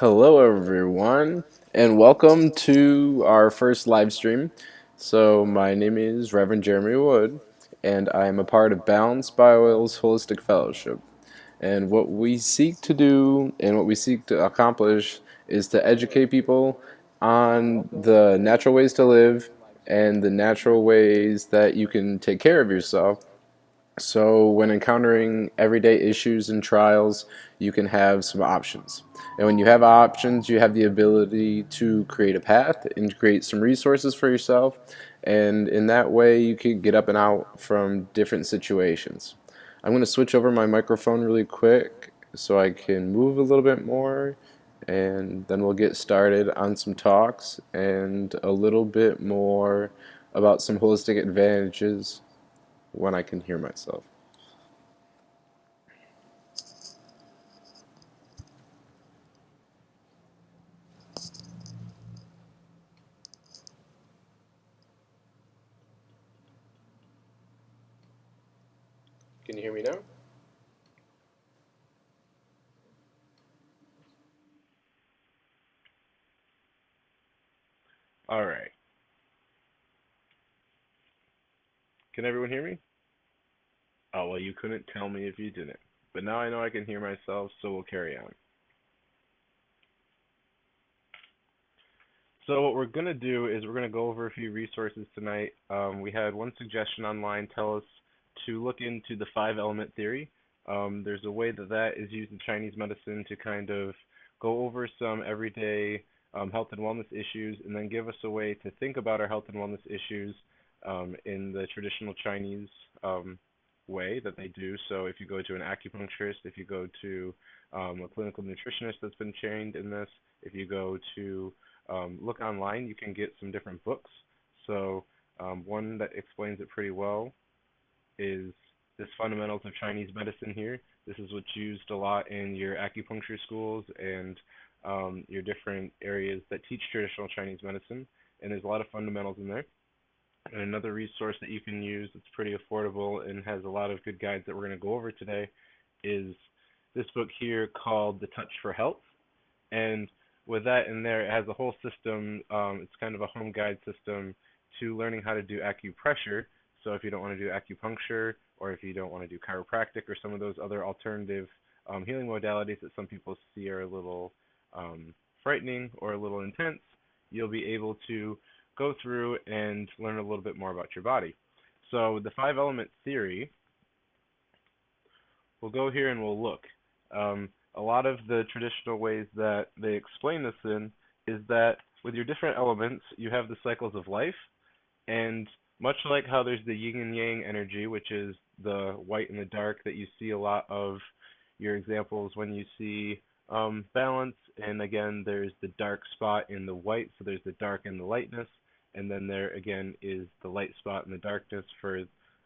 Hello, everyone, and welcome to our first live stream. My name is Reverend Jeremy Wood, and I am a part of Balanced by Oil's Holistic Fellowship. And what we seek to do and what we seek to accomplish is to educate people on the natural ways to live and the natural ways that you can take care of yourself so, when encountering everyday issues and trials, you can have some options. And when you have options, you have the ability to create a path and create some resources for yourself. And in that way, you can get up and out from different situations. I'm going to switch over my microphone really quick so I can move a little bit more. And then we'll get started on some talks and a little bit more about some holistic advantages when I can hear myself. Can you hear me now? All right. Can everyone hear me? Oh, well, you couldn't tell me if you didn't. But now I know I can hear myself, so we'll carry on. So what we're going to do is we're going to go over a few resources tonight. We had one suggestion online tell us to look into the five element theory. There's a way that that is used in Chinese medicine to kind of go over some everyday health and wellness issues and then give us a way to think about our health and wellness issues in the traditional Chinese way that they do. So if you go to an acupuncturist, if you go to a clinical nutritionist that's been trained in this, if you go to look online, you can get some different books. So one that explains it pretty well is this Fundamentals of Chinese Medicine here. This is what's used a lot in your acupuncture schools and your different areas that teach traditional Chinese medicine. And there's a lot of fundamentals in there. And another resource that you can use that's pretty affordable and has a lot of good guides that we're going to go over today is this book here called The Touch for Health. And with that in there, it has a whole system. It's kind of a home guide system to learning how to do acupressure. So if you don't want to do acupuncture, or if you don't want to do chiropractic, or some of those other alternative healing modalities that some people see are a little frightening or a little intense, you'll be able to go through and learn a little bit more about your body. So the five element theory, we'll go here and we'll look. A lot of the traditional ways that they explain this in is that with your different elements, you have the cycles of life, and much like how there's the yin and yang energy, which is the white and the dark that you see a lot of your examples when you see balance, and again, there's the dark spot in the white, so there's the dark and the lightness, and then there again is the light spot and the darkness for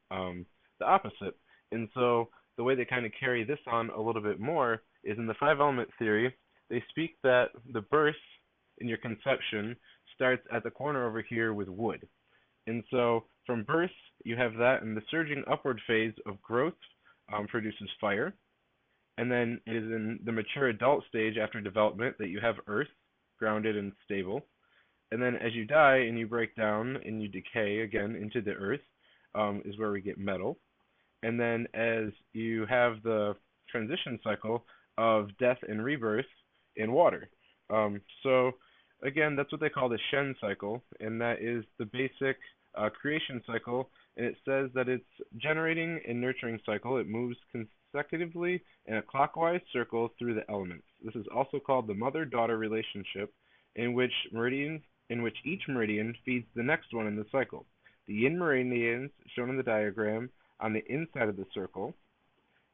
the opposite. And so the way they kind of carry this on a little bit more is in the five element theory, they speak that the birth in your conception starts at the corner over here with wood. And so from birth, you have that, and the surging upward phase of growth produces fire. And then it is in the mature adult stage after development that you have earth, grounded and stable. And then as you die and you break down and you decay again into the earth, is where we get metal. And then as you have the transition cycle of death and rebirth in water. So again, that's what they call the Shen cycle, and that is the basic creation cycle. And it says that it's generating and nurturing cycle. It moves consecutively in a clockwise circle through the elements. This is also called the mother-daughter relationship, in which each meridian feeds the next one in the cycle. The yin meridians, shown in the diagram, on the inside of the circle,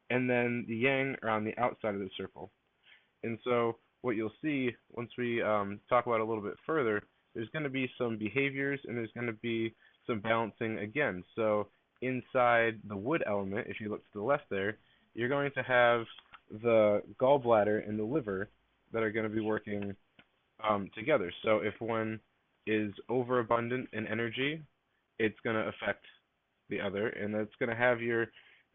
and then the yang are on the outside of the circle. And so what you'll see once we talk about it a little bit further, there's going to be some behaviors and there's going to be some balancing again. So inside the wood element, if you look to the left there, you're going to have the gallbladder and the liver that are going to be working together. So if one is overabundant in energy, it's going to affect the other, and that's going to have your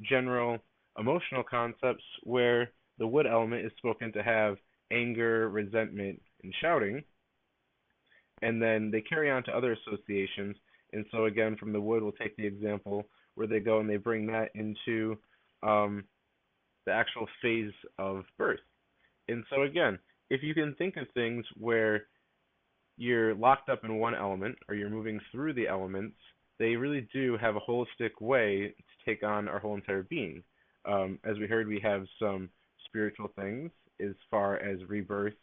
general emotional concepts where the wood element is spoken to have anger, resentment, and shouting, and then they carry on to other associations. And so again, from the wood, we'll take the example where they go and they bring that into um, the actual phase of birth. And so again, if you can think of things where you're locked up in one element or you're moving through the elements, they really do have a holistic way to take on our whole entire being. As we heard, we have some spiritual things as far as rebirth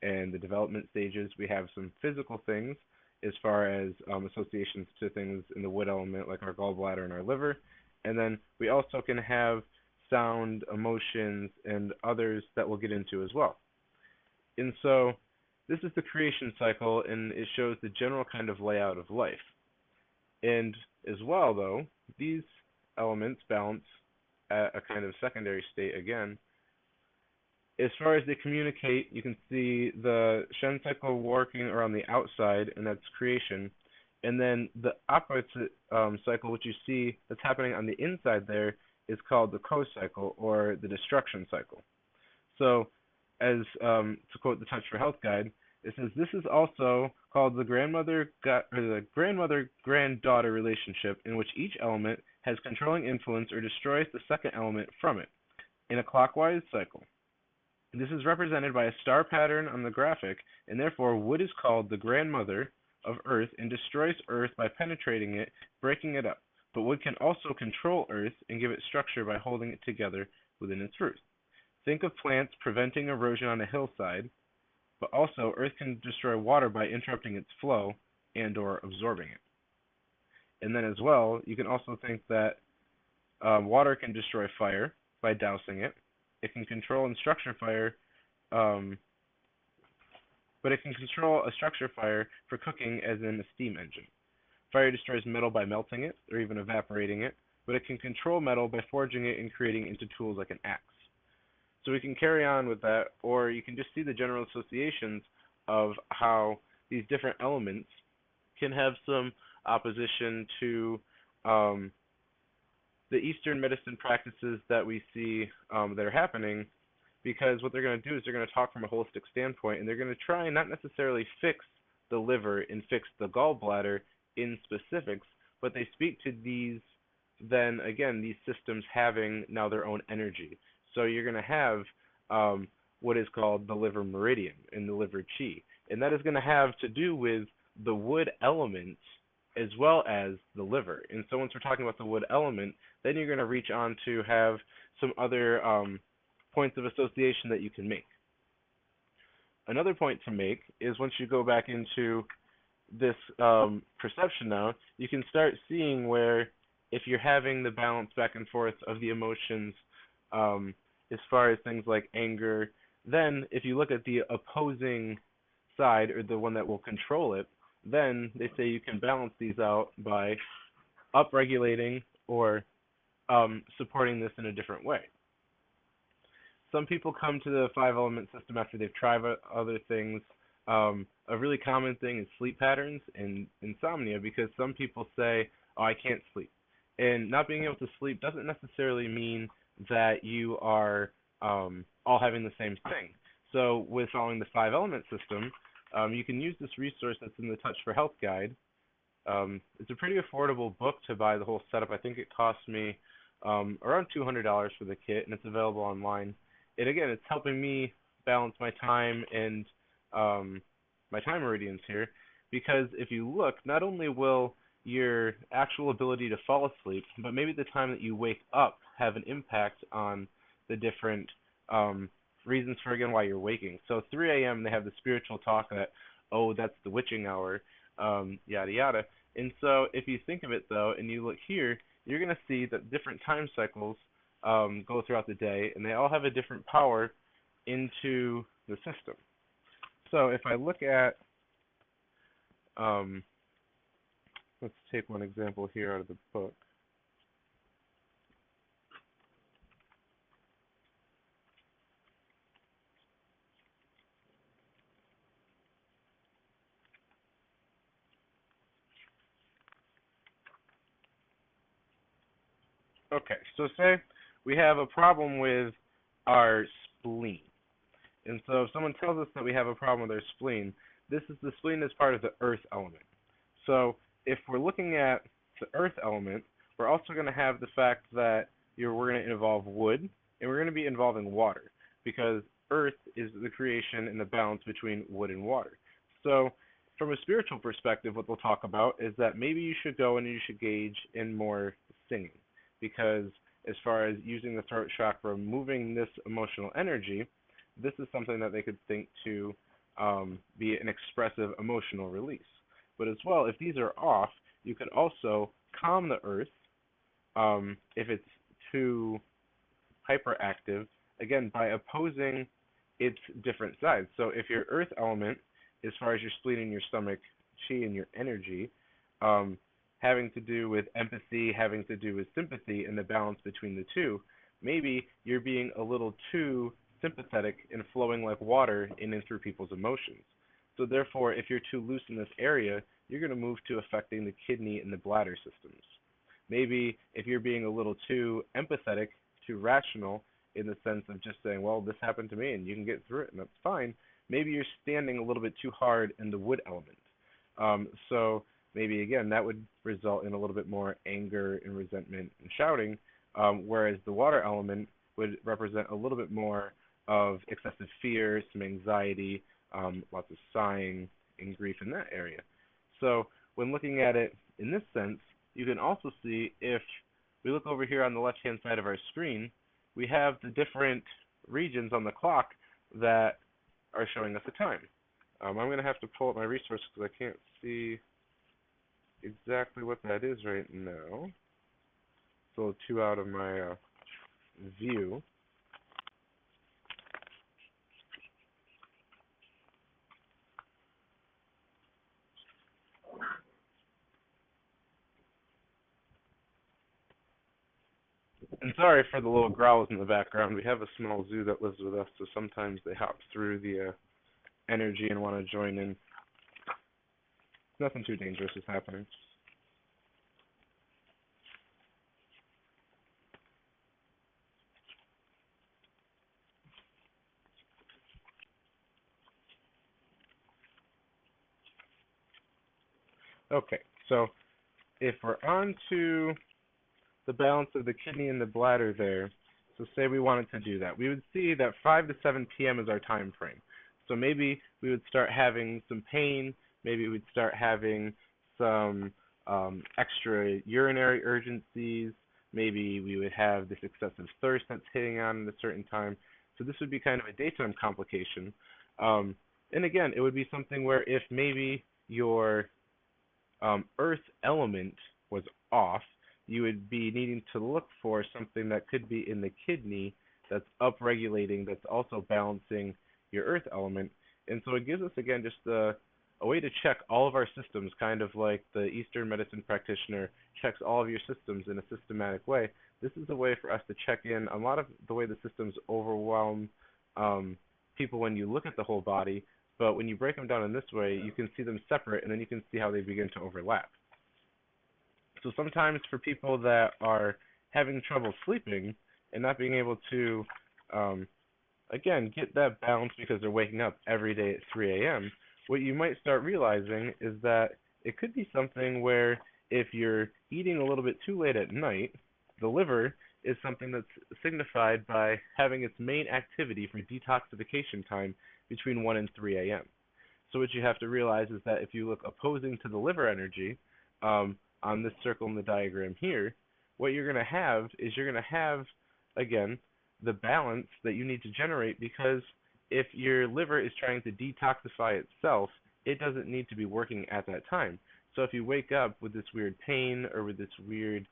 and the development stages. We have some physical things as far as associations to things in the wood element, like our gallbladder and our liver. And then we also can have sound, emotions, and others that we'll get into as well. And so this is the creation cycle, and it shows the general kind of layout of life. And as well, though, these elements balance at a kind of secondary state again. As far as they communicate, you can see the Shen cycle working around the outside, and that's creation. And then the opposite cycle, which you see that's happening on the inside there, is called the Ko cycle, or the destruction cycle. So, as to quote the Touch for Health guide, it says this is also called the grandmother-granddaughter relationship, in which each element has controlling influence or destroys the second element from it, in a clockwise cycle. This is represented by a star pattern on the graphic, and therefore wood is called the grandmother of Earth and destroys Earth by penetrating it, breaking it up. But wood can also control Earth and give it structure by holding it together within its roots. Think of plants preventing erosion on a hillside, but also Earth can destroy water by interrupting its flow and or absorbing it. And then as well, you can also think that water can destroy fire by dousing it. It can control and structure fire, but it can control a structure fire for cooking as in a steam engine. Fire destroys metal by melting it or even evaporating it, but it can control metal by forging it and creating it into tools like an axe. So we can carry on with that, or you can just see the general associations of how these different elements can have some opposition to the Eastern medicine practices that we see that are happening, because what they're going to do is they're going to talk from a holistic standpoint, and they're going to try and not necessarily fix the liver and fix the gallbladder in specifics, but they speak to these, then again, these systems having now their own energy. So you're going to have what is called the liver meridian and the liver chi, and that is going to have to do with the wood element as well as the liver. And so once we're talking about the wood element, then you're going to reach on to have some other points of association that you can make. Another point to make is once you go back into this perception now, you can start seeing where if you're having the balance back and forth of the emotions as far as things like anger, then if you look at the opposing side, or the one that will control it, then they say you can balance these out by upregulating or supporting this in a different way. Some people come to the 5-element system after they've tried other things. A really common thing is sleep patterns and insomnia, because some people say, oh, I can't sleep. And not being able to sleep doesn't necessarily mean that you are all having the same thing. So with following the 5-element system, you can use this resource that's in the Touch for Health guide. It's a pretty affordable book to buy the whole setup. I think it cost me around $200 for the kit, and it's available online. And again, it's helping me balance my time and my time meridians here, because if you look, not only will your actual ability to fall asleep, but maybe the time that you wake up have an impact on the different reasons for, again, why you're waking. So 3 a.m. they have the spiritual talk that, oh, that's the witching hour, yada yada. And so if you think of it though, and you look here, you're going to see that different time cycles go throughout the day, and they all have a different power into the system. So if I look at, let's take one example here out of the book. Okay, so say we have a problem with our spleen. And so if someone tells us that we have a problem with our spleen, the spleen is part of the earth element. So if we're looking at the earth element, we're also going to have the fact that we're going to involve wood, and we're going to be involving water, because earth is the creation and the balance between wood and water. So from a spiritual perspective, what they'll talk about is that maybe you should go and you should gauge in more singing, because as far as using the throat chakra, moving this emotional energy, this is something that they could think to be an expressive emotional release. But as well, if these are off, you could also calm the earth if it's too hyperactive, again, by opposing its different sides. So if your earth element, as far as your spleen and your stomach, chi and your energy, having to do with empathy, having to do with sympathy and the balance between the two, maybe you're being a little too sympathetic and flowing like water in and through people's emotions. So therefore, if you're too loose in this area, you're going to move to affecting the kidney and the bladder systems. Maybe if you're being a little too empathetic, too rational, in the sense of just saying, well, this happened to me and you can get through it and that's fine, maybe you're standing a little bit too hard in the wood element. So maybe, again, that would result in a little bit more anger and resentment and shouting, whereas the water element would represent a little bit more of excessive fear, some anxiety, lots of sighing and grief in that area. So when looking at it in this sense, you can also see, if we look over here on the left-hand side of our screen, we have the different regions on the clock that are showing us the time. I'm going to have to pull up my resources because I can't see exactly what that is right now. It's a little too out of my view. And sorry for the little growls in the background. We have a small zoo that lives with us, so sometimes they hop through the energy and want to join in. Nothing too dangerous is happening. Okay, so if we're on to the balance of the kidney and the bladder there, so say we wanted to do that, we would see that 5 to 7 p.m. is our time frame. So maybe we would start having some pain, maybe we'd start having some extra urinary urgencies, maybe we would have this excessive thirst that's hitting on at a certain time. So this would be kind of a daytime complication. And again, it would be something where if maybe your earth element was off, you would be needing to look for something that could be in the kidney that's upregulating, that's also balancing your earth element. And so it gives us, again, just a way to check all of our systems, kind of like the Eastern medicine practitioner checks all of your systems in a systematic way. This is a way for us to check in on a lot of the way the systems overwhelm people when you look at the whole body. But when you break them down in this way, you can see them separate, and then you can see how they begin to overlap. So sometimes for people that are having trouble sleeping and not being able to, again, get that balance because they're waking up every day at 3 a.m., what you might start realizing is that it could be something where if you're eating a little bit too late at night, the liver is something that's signified by having its main activity for detoxification time between 1 and 3 a.m. So what you have to realize is that if you look opposing to the liver energy, on this circle in the diagram here, what you're going to have is you're going to have, again, the balance that you need to generate, because if your liver is trying to detoxify itself, it doesn't need to be working at that time. So if you wake up with this weird pain or with this weird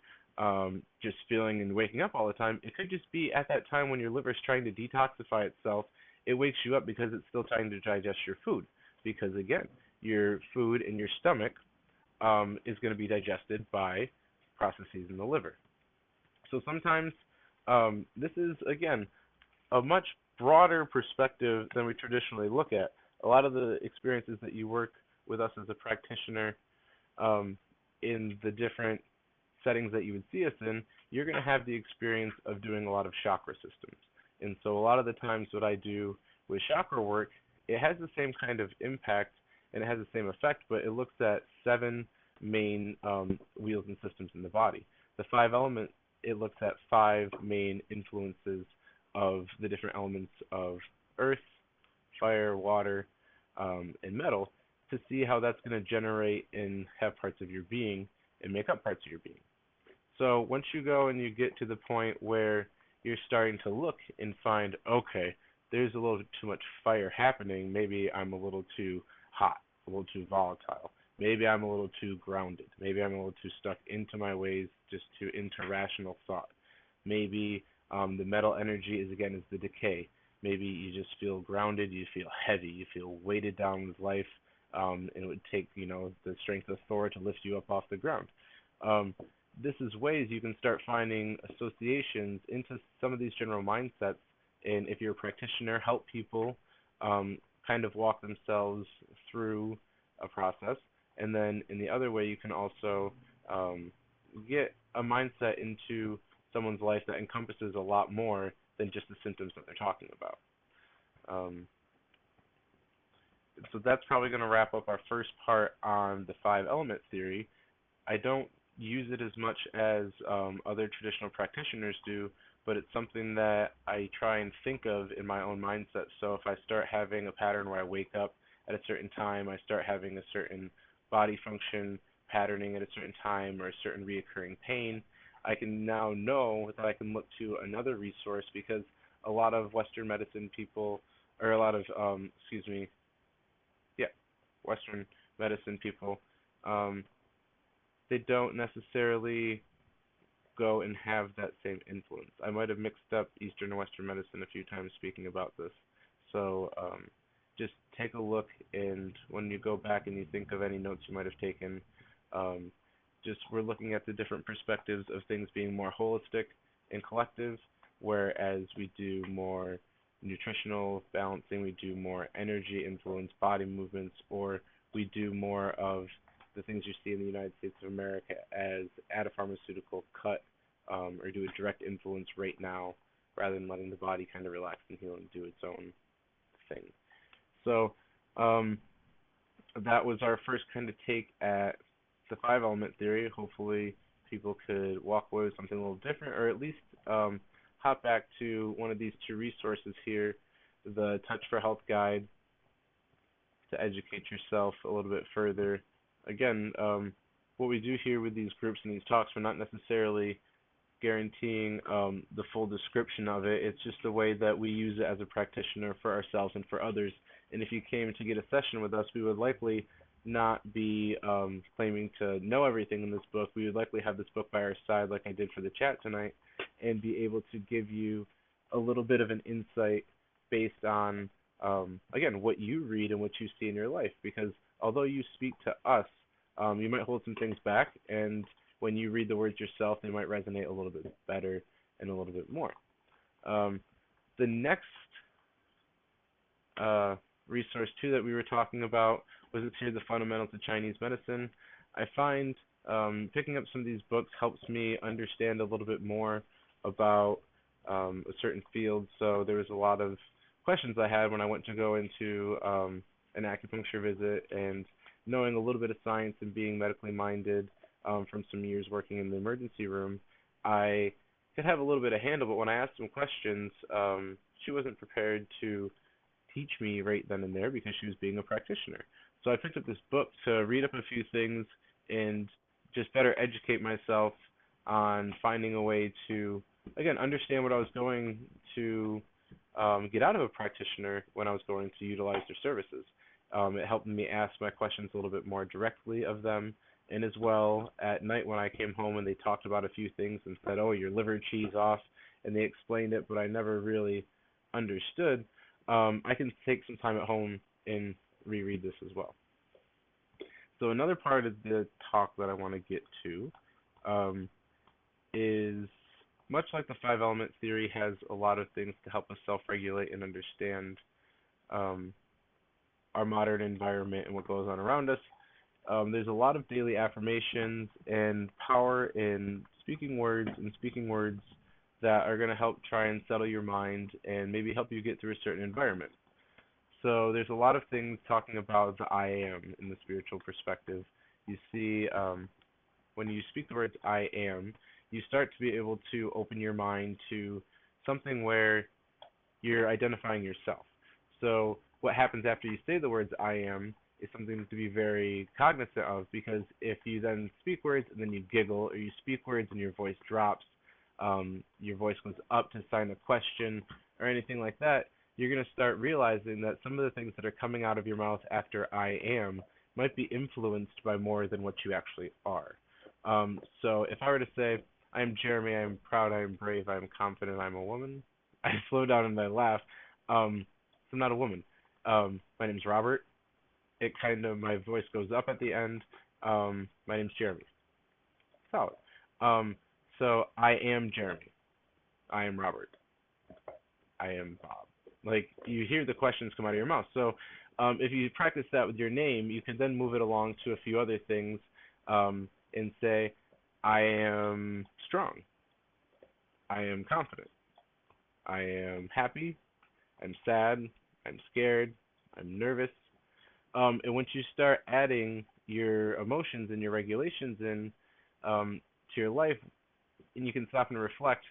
just feeling and waking up all the time, it could just be at that time when your liver is trying to detoxify itself, it wakes you up because it's still trying to digest your food. Because again, your food in your stomach is going to be digested by processes in the liver. So sometimes this is, again, a much broader perspective than we traditionally look at. A lot of the experiences that you work with us as a practitioner in the different settings that you would see us in, you're going to have the experience of doing a lot of chakra systems. And so a lot of the times what I do with chakra work, it has the same kind of impact and it has the same effect, but it looks at seven main wheels and systems in the body. The five elements, it looks at five main influences of the different elements of earth, fire, water, and metal to see how that's going to generate and have parts of your being and make up parts of your being. So once you go and you get to the point where you're starting to look and find, okay, there's a little too much fire happening. Maybe I'm a little too hot, a little too volatile. Maybe I'm a little too grounded. Maybe I'm a little too stuck into my ways, just into rational thought. Maybe the metal energy is the decay. Maybe you just feel grounded, you feel heavy, you feel weighted down with life, and it would take, the strength of Thor to lift you up off the ground. This is ways you can start finding associations into some of these general mindsets, and if you're a practitioner, help people kind of walk themselves through a process. And then in the other way, you can also get a mindset into someone's life that encompasses a lot more than just the symptoms that they're talking about. So that's probably going to wrap up our first part on the five element theory. I don't use it as much as other traditional practitioners do, but it's something that I try and think of in my own mindset. So if I start having a pattern where I wake up at a certain time, I start having a certain body function patterning at a certain time or a certain reoccurring pain, I can now know that I can look to another resource, because a lot of Western medicine people, or a lot of, Western medicine people, they don't necessarily go and have that same influence. I might have mixed up Eastern and Western medicine a few times speaking about this. So just take a look, and when you go back and you think of any notes you might have taken, just we're looking at the different perspectives of things being more holistic and collective, whereas we do more nutritional balancing, we do more energy influence, body movements, or we do more of the things you see in the United States of America as add a pharmaceutical cut or do a direct influence right now, rather than letting the body kind of relax and heal and do its own thing. So that was our first kind of take at the five element theory. Hopefully people could walk away with something a little different, or at least hop back to one of these two resources here, the Touch for Health guide, to educate yourself a little bit further. Again, what we do here with these groups and these talks, we're not necessarily guaranteeing the full description of it. It's just the way that we use it as a practitioner for ourselves and for others. And if you came to get a session with us, we would likely not be claiming to know everything in this book. We would likely have this book by our side, like I did for the chat tonight, and be able to give you a little bit of an insight based on, again, what you read and what you see in your life. Because although you speak to us, you might hold some things back, and when you read the words yourself, they might resonate a little bit better and a little bit more. The next resource, too, that we were talking about was it's here, The Fundamentals of Chinese Medicine. I find picking up some of these books helps me understand a little bit more about a certain field. So there was a lot of questions I had when I went to go into an acupuncture visit, and knowing a little bit of science and being medically minded from some years working in the emergency room, I could have a little bit of handle, but when I asked some questions, she wasn't prepared to teach me right then and there because she was being a practitioner. So I picked up this book to read up a few things and just better educate myself on finding a way to, again, understand what I was going to get out of a practitioner when I was going to utilize their services. It helped me ask my questions a little bit more directly of them, and as well at night when I came home and they talked about a few things and said, oh, your liver cheese off, and they explained it, but I never really understood. I can take some time at home and reread this as well. So another part of the talk that I want to get to is, much like the five element theory has a lot of things to help us self-regulate and understand our modern environment and what goes on around us, there's a lot of daily affirmations and power in speaking words that are going to help try and settle your mind and maybe help you get through a certain environment. So there's a lot of things talking about the I am in the spiritual perspective. You see, when you speak the words I am, you start to be able to open your mind to something where you're identifying yourself. So what happens after you say the words I am is something to be very cognizant of, because if you then speak words and then you giggle, or you speak words and your voice drops, your voice goes up to sign a question or anything like that, you're going to start realizing that some of the things that are coming out of your mouth after I am might be influenced by more than what you actually are. So if I were to say, I am Jeremy, I am proud, I am brave, I am confident, I'm a woman, I slow down and I laugh. So I'm not a woman. My name's Robert. It kind of, my voice goes up at the end. My name's Jeremy. Solid. So I am Jeremy. I am Robert. I am Bob. Like, you hear the questions come out of your mouth. So if you practice that with your name, you can then move it along to a few other things, and say, I am strong. I am confident. I am happy. I'm sad. I'm scared. I'm nervous. And once you start adding your emotions and your regulations in, to your life, and you can stop and reflect,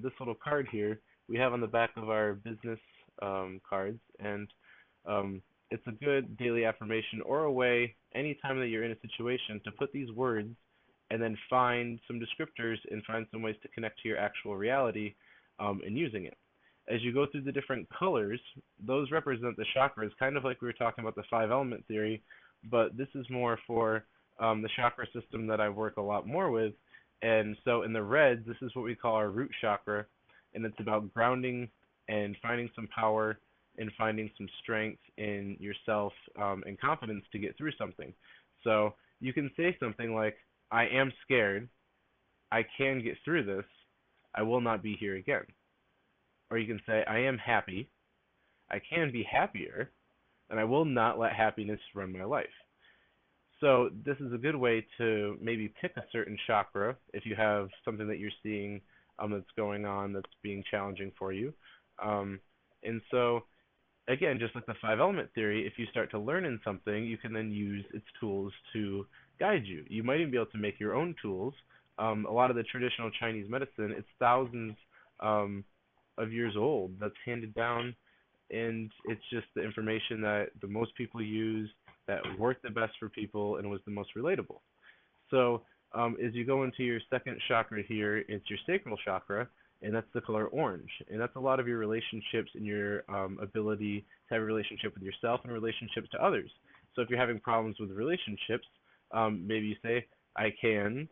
this little card here we have on the back of our business cards, and it's a good daily affirmation, or a way anytime that you're in a situation to put these words and then find some descriptors and find some ways to connect to your actual reality, and using it. As you go through the different colors, those represent the chakras, kind of like we were talking about the five element theory, but this is more for the chakra system that I work a lot more with. And so in the reds, this is what we call our root chakra, and it's about grounding and finding some power and finding some strength in yourself, and confidence to get through something. So you can say something like, I am scared, I can get through this, I will not be here again. Or you can say, I am happy, I can be happier, and I will not let happiness run my life. So this is a good way to maybe pick a certain chakra if you have something that you're seeing, that's going on that's being challenging for you. And so, again, just like the five element theory, if you start to learn in something, you can then use its tools to guide you. You might even be able to make your own tools. A lot of the traditional Chinese medicine, it's thousands of years old, that's handed down, and it's just the information that the most people use, that worked the best for people, and was the most relatable. So as you go into your second chakra here, it's your sacral chakra, and that's the color orange. And that's a lot of your relationships and your ability to have a relationship with yourself and relationships to others. So if you're having problems with relationships, maybe you say, I can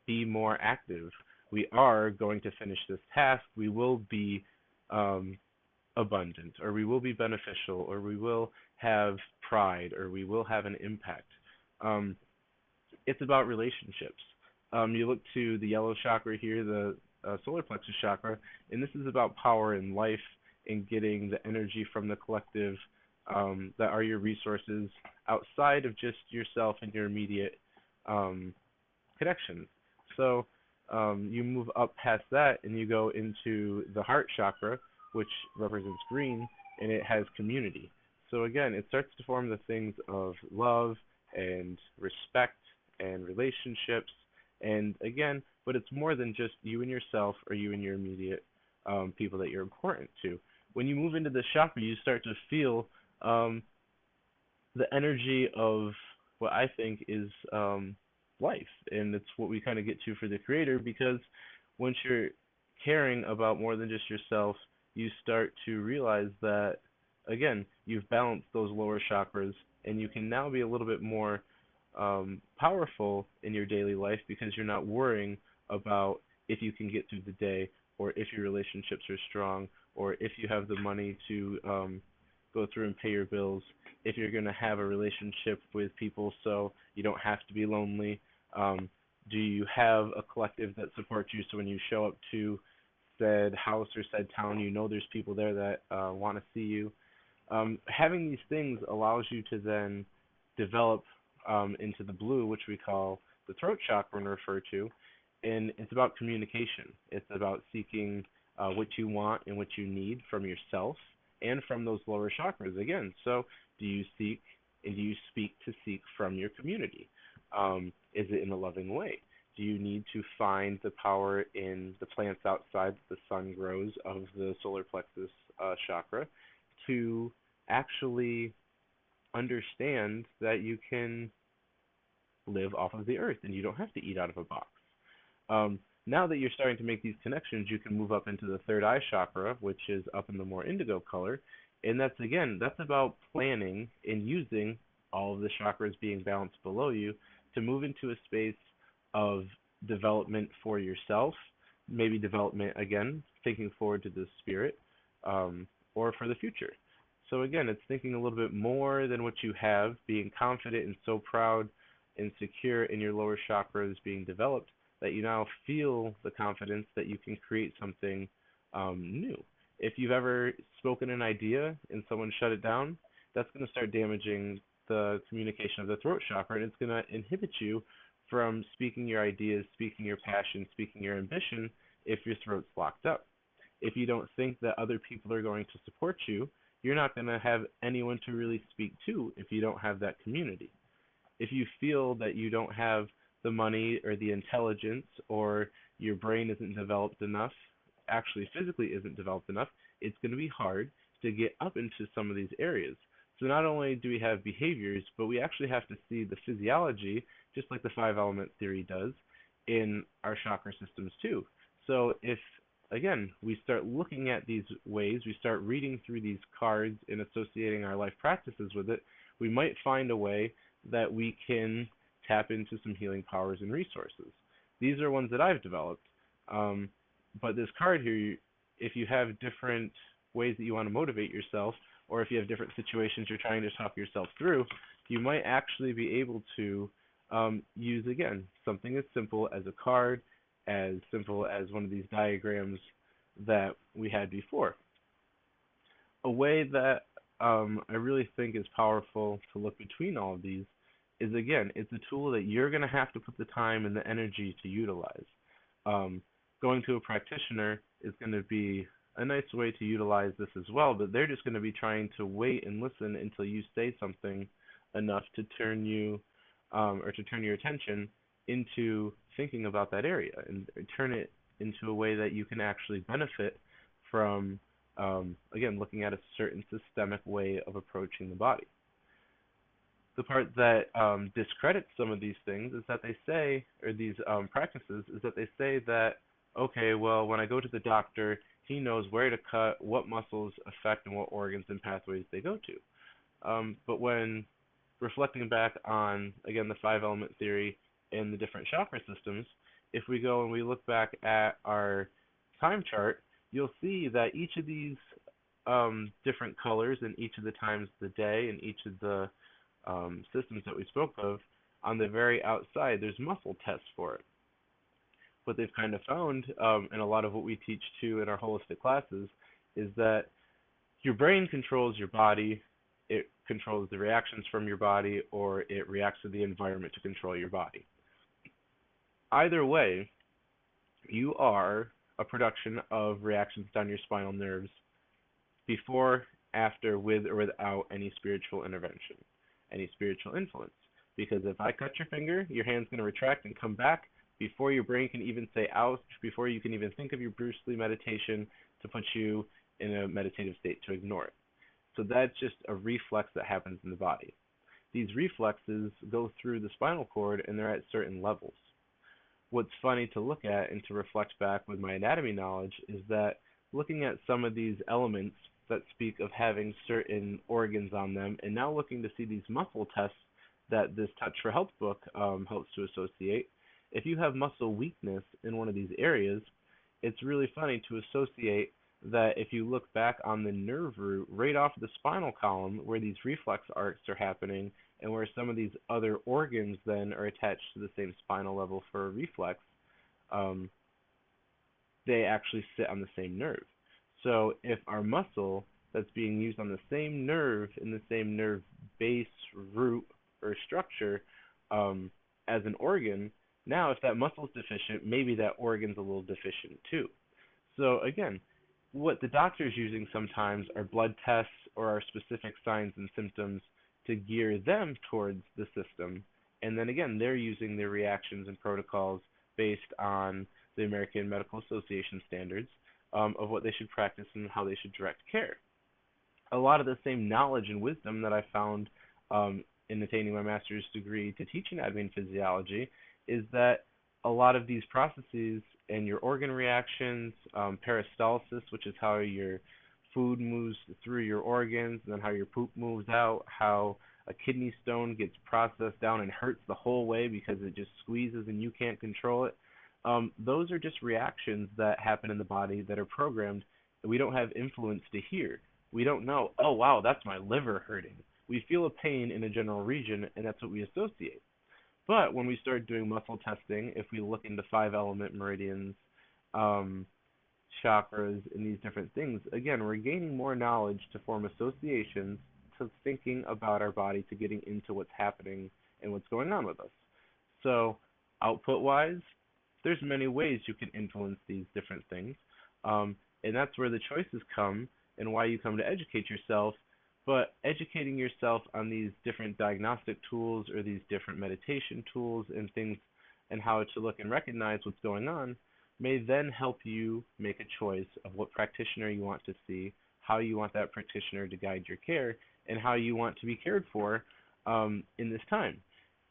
be more active. We are going to finish this task. We will be abundant, or we will be beneficial, or we will have pride, or we will have an impact. It's about relationships. You look to the yellow chakra here, the solar plexus chakra, and this is about power in life and getting the energy from the collective, that are your resources outside of just yourself and your immediate connections. So you move up past that and you go into the heart chakra, which represents green, and it has community. So again, it starts to form the things of love and respect and relationships, and again, but it's more than just you and yourself, or you and your immediate people that you're important to. When you move into the chakra, you start to feel the energy of what I think is life, and it's what we kind of get to for the creator, because once you're caring about more than just yourself, you start to realize that, again, you've balanced those lower chakras, and you can now be a little bit more powerful in your daily life, because you're not worrying about if you can get through the day, or if your relationships are strong, or if you have the money to go through and pay your bills, if you're going to have a relationship with people so you don't have to be lonely. Do you have a collective that supports you, so when you show up to said house or said town, you know there's people there that want to see you. Having these things allows you to then develop into the blue, which we call the throat chakra and refer to, and it's about communication. It's about seeking what you want and what you need from yourself, and from those lower chakras again. So do you seek and do you speak to seek from your community? Is it in a loving way? Do you need to find the power in the plants outside that the sun grows of the solar plexus chakra to actually understand that you can live off of the earth and you don't have to eat out of a box? Now that you're starting to make these connections, you can move up into the third eye chakra, which is up in the more indigo color. And that's, again, that's about planning and using all of the chakras being balanced below you to move into a space of development for yourself, maybe development, again, thinking forward to the spirit, or for the future. So again, it's thinking a little bit more than what you have, being confident and so proud and secure in your lower chakras being developed that you now feel the confidence that you can create something new. If you've ever spoken an idea and someone shut it down, that's going to start damaging the communication of the throat chakra, and it's going to inhibit you from speaking your ideas, speaking your passion, speaking your ambition if your throat's locked up. If you don't think that other people are going to support you, you're not going to have anyone to really speak to if you don't have that community. If you feel that you don't have the money or the intelligence or your brain isn't developed enough, actually physically isn't developed enough, it's going to be hard to get up into some of these areas. So not only do we have behaviors, but we actually have to see the physiology, just like the five element theory does, in our chakra systems too. So if, again, we start looking at these ways, we start reading through these cards and associating our life practices with it, we might find a way that we can tap into some healing powers and resources. These are ones that I've developed. But this card here, if you have different ways that you want to motivate yourself, or if you have different situations you're trying to talk yourself through, you might actually be able to use, again, something as simple as a card, as simple as one of these diagrams that we had before. A way that I really think is powerful to look between all of these is, again, it's a tool that you're going to have to put the time and the energy to utilize. Going to a practitioner is going to be a nice way to utilize this as well, but they're just going to be trying to wait and listen until you say something enough to turn you or to turn your attention into thinking about that area and turn it into a way that you can actually benefit from, again, looking at a certain systemic way of approaching the body. The part that discredits some of these things is that they say, or these practices, is that they say that, okay, well, when I go to the doctor, he knows where to cut, what muscles affect, and what organs and pathways they go to. But when reflecting back on, again, the five element theory and the different chakra systems, if we go and we look back at our time chart, you'll see that each of these different colors in each of the times of the day and each of the systems that we spoke of, on the very outside, there's muscle tests for it. What they've kind of found, and a lot of what we teach too in our holistic classes, is that your brain controls your body, it controls the reactions from your body, or it reacts to the environment to control your body. Either way, you are a production of reactions down your spinal nerves before, after, with, or without any spiritual intervention, any spiritual influence. Because if I cut your finger, your hand's going to retract and come back before your brain can even say ouch, before you can even think of your Bruce Lee meditation to put you in a meditative state to ignore it. So that's just a reflex that happens in the body. These reflexes go through the spinal cord and they're at certain levels. What's funny to look at and to reflect back with my anatomy knowledge is that looking at some of these elements that speak of having certain organs on them, and now looking to see these muscle tests that this Touch for Health book helps to associate, if you have muscle weakness in one of these areas, it's really funny to associate that if you look back on the nerve root right off the spinal column where these reflex arcs are happening and where some of these other organs then are attached to the same spinal level for a reflex, they actually sit on the same nerve. So if our muscle that's being used on the same nerve in the same nerve base, root, or structure as an organ, now if that muscle's deficient, maybe that organ's a little deficient too. So again, what the doctor's using sometimes are blood tests or are specific signs and symptoms to gear them towards the system. And then again, they're using their reactions and protocols based on the American Medical Association standards of what they should practice and how they should direct care. A lot of the same knowledge and wisdom that I found in attaining my master's degree to teach anatomy and physiology is that a lot of these processes and your organ reactions, peristalsis, which is how your food moves through your organs, and then how your poop moves out, how a kidney stone gets processed down and hurts the whole way because it just squeezes and you can't control it. Those are just reactions that happen in the body that are programmed that we don't have influence to hear. We don't know, oh wow, that's my liver hurting. We feel a pain in a general region, and that's what we associate. But when we start doing muscle testing, if we look into 5 element meridians, um, chakras, and these different things, again, we're gaining more knowledge to form associations to thinking about our body, to getting into what's happening and what's going on with us. So, output wise, there's many ways you can influence these different things. And that's where the choices come and why you come to educate yourself. But educating yourself on these different diagnostic tools or these different meditation tools and things and how to look and recognize what's going on may then help you make a choice of what practitioner you want to see, how you want that practitioner to guide your care, and how you want to be cared for in this time.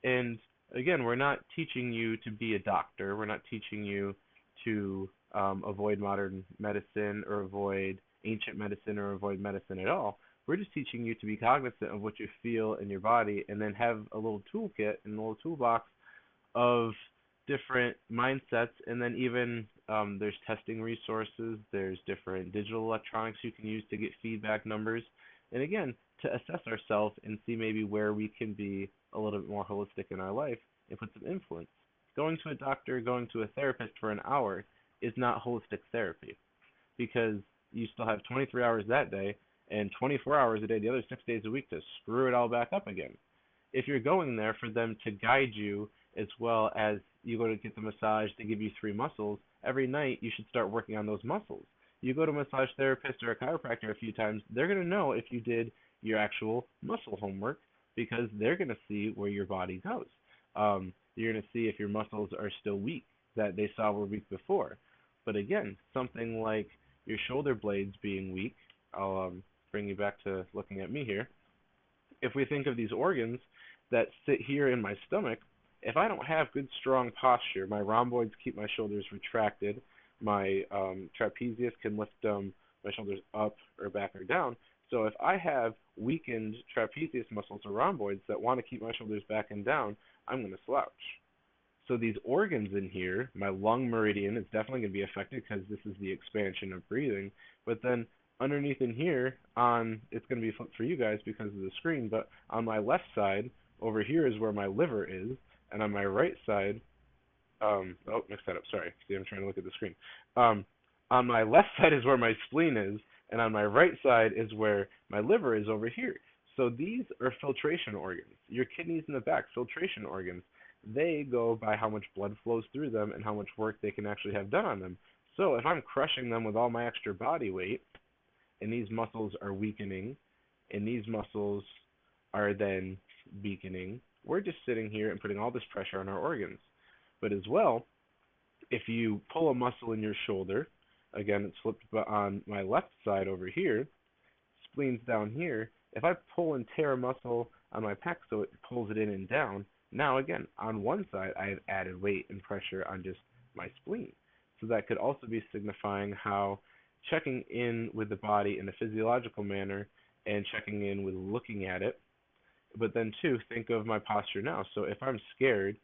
And again, we're not teaching you to be a doctor. We're not teaching you to avoid modern medicine or avoid ancient medicine or avoid medicine at all. We're just teaching you to be cognizant of what you feel in your body and then have a little toolkit and a little toolbox of different mindsets. And then even there's testing resources, there's different digital electronics you can use to get feedback numbers. And again, to assess ourselves and see maybe where we can be a little bit more holistic in our life and put some influence. Going to a doctor, going to a therapist for an hour is not holistic therapy because you still have 23 hours that day and 24 hours a day the other 6 days a week to screw it all back up again. If you're going there for them to guide you as well as you go to get the massage, they give you 3 muscles, every night you should start working on those muscles. You go to a massage therapist or a chiropractor a few times, they're going to know if you did your actual muscle homework because they're going to see where your body goes. You're going to see if your muscles are still weak that they saw were weak before. But again, something like your shoulder blades being weak, I'll bring you back to looking at me here. If we think of these organs that sit here in my stomach, if I don't have good strong posture, my rhomboids keep my shoulders retracted, my trapezius can lift my shoulders up or back or down. So if I have weakened trapezius muscles or rhomboids that want to keep my shoulders back and down, I'm going to slouch. So these organs in here, my lung meridian is definitely going to be affected because this is the expansion of breathing. But then underneath in here, it's going to be flipped for you guys because of the screen, but on my left side, over here is where my liver is, and on my right side, mixed that up, sorry. See, I'm trying to look at the screen. On my left side is where my spleen is, and on my right side is where my liver is over here. So these are filtration organs. Your kidneys in the back, filtration organs. They go by how much blood flows through them and how much work they can actually have done on them. So if I'm crushing them with all my extra body weight, and these muscles are weakening, and these muscles are then weakening, we're just sitting here and putting all this pressure on our organs. But as well, if you pull a muscle in your shoulder, again, it's flipped on my left side over here, spleen's down here. If I pull and tear a muscle on my pec so it pulls it in and down, now again, on one side, I have added weight and pressure on just my spleen. So that could also be signifying how checking in with the body in a physiological manner and checking in with looking at it. But then too, think of my posture now. So if I'm scared,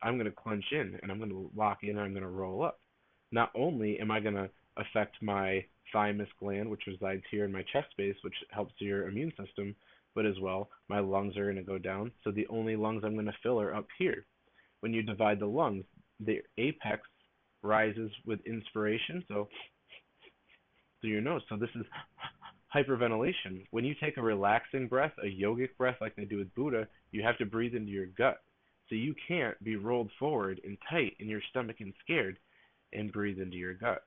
I'm going to clench in and I'm going to lock in and I'm going to roll up. Not only am I going to affect my thymus gland, which resides here in my chest space, which helps your immune system, but as well, my lungs are going to go down. So the only lungs I'm going to fill are up here. When you divide the lungs, the apex rises with inspiration, so through your nose. So this is hyperventilation. When you take a relaxing breath, a yogic breath like they do with Buddha, you have to breathe into your gut. So you can't be rolled forward and tight in your stomach and scared and breathe into your gut.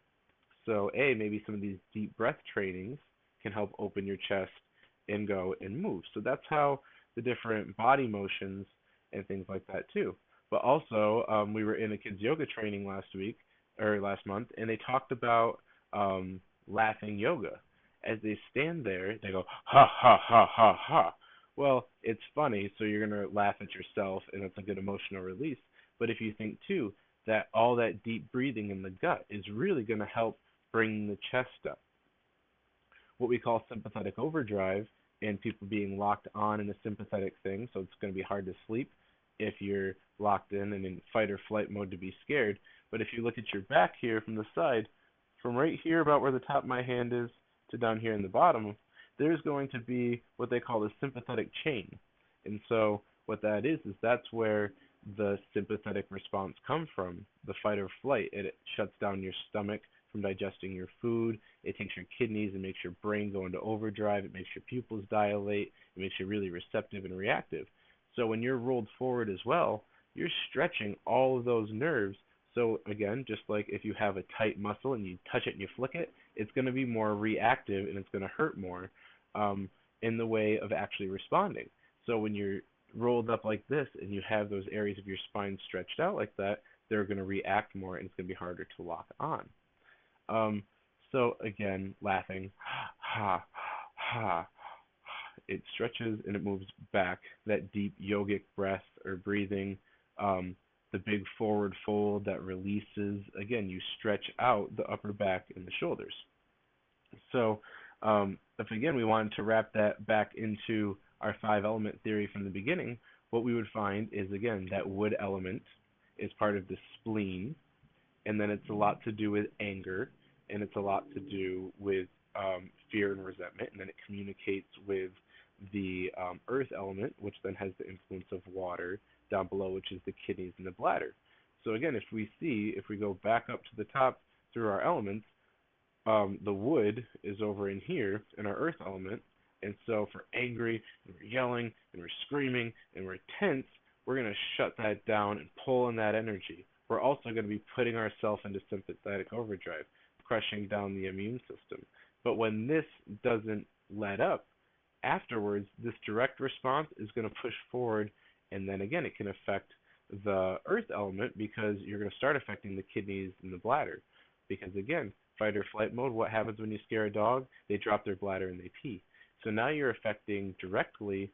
So maybe some of these deep breath trainings can help open your chest and go and move. So that's how the different body motions and things like that too. But also, we were in a kids yoga training last week or last month, and they talked about laughing yoga. As they stand there, they go ha ha ha ha ha. Well, it's funny, so you're gonna laugh at yourself, and it's a good emotional release. But if you think too that all that deep breathing in the gut is really gonna help bring the chest up, what we call sympathetic overdrive, and people being locked on in a sympathetic thing, so it's going to be hard to sleep if you're locked in and in fight or flight mode to be scared. But if you look at your back here from the side, from right here about where the top of my hand is to down here in the bottom, there's going to be what they call the sympathetic chain. And so what that is that's where the sympathetic response comes from, the fight or flight. It shuts down your stomach from digesting your food. It takes your kidneys and makes your brain go into overdrive. It makes your pupils dilate. It makes you really receptive and reactive. So when you're rolled forward as well, you're stretching all of those nerves. So again, just like if you have a tight muscle and you touch it and you flick it, it's going to be more reactive and it's going to hurt more um, in the way of actually responding. So when you're rolled up like this and you have those areas of your spine stretched out like that, they're going to react more and it's going to be harder to lock on. Um, so again, laughing, ha, ha, it stretches and it moves back. That deep yogic breath or breathing, the big forward fold that releases. Again, you stretch out the upper back and the shoulders. So, if again we wanted to wrap that back into our five element theory from the beginning, what we would find is again that wood element is part of the spleen, and then it's a lot to do with anger, and it's a lot to do with fear and resentment, and then it communicates with the earth element, which then has the influence of water down below, which is the kidneys and the bladder. So again, if we go back up to the top through our elements, the wood is over in here in our earth element, and so if we're angry and we're yelling and we're screaming and we're tense, we're going to shut that down and pull in that energy. We're also going to be putting ourselves into sympathetic overdrive, crushing down the immune system. But when this doesn't let up, afterwards, this direct response is going to push forward, and then again, it can affect the earth element because you're going to start affecting the kidneys and the bladder. Because again, fight or flight mode, what happens when you scare a dog? They drop their bladder and they pee. So now you're affecting directly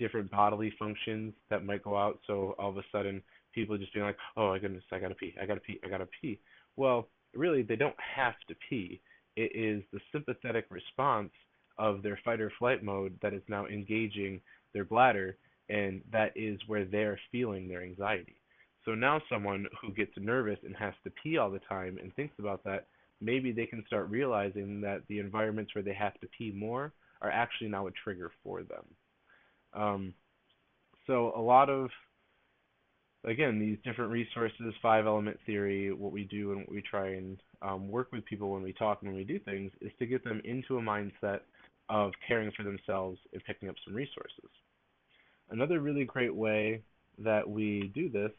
different bodily functions that might go out. So all of a sudden, people just being like, oh my goodness, I gotta pee, I gotta pee, I gotta pee. Well, really, they don't have to pee. It is the sympathetic response of their fight or flight mode that is now engaging their bladder, and that is where they're feeling their anxiety. So now someone who gets nervous and has to pee all the time and thinks about that, maybe they can start realizing that the environments where they have to pee more are actually now a trigger for them. Um, so a lot of, again, these different resources, five element theory, what we do and what we try and work with people when we talk and when we do things is to get them into a mindset of caring for themselves and picking up some resources. Another really great way that we do this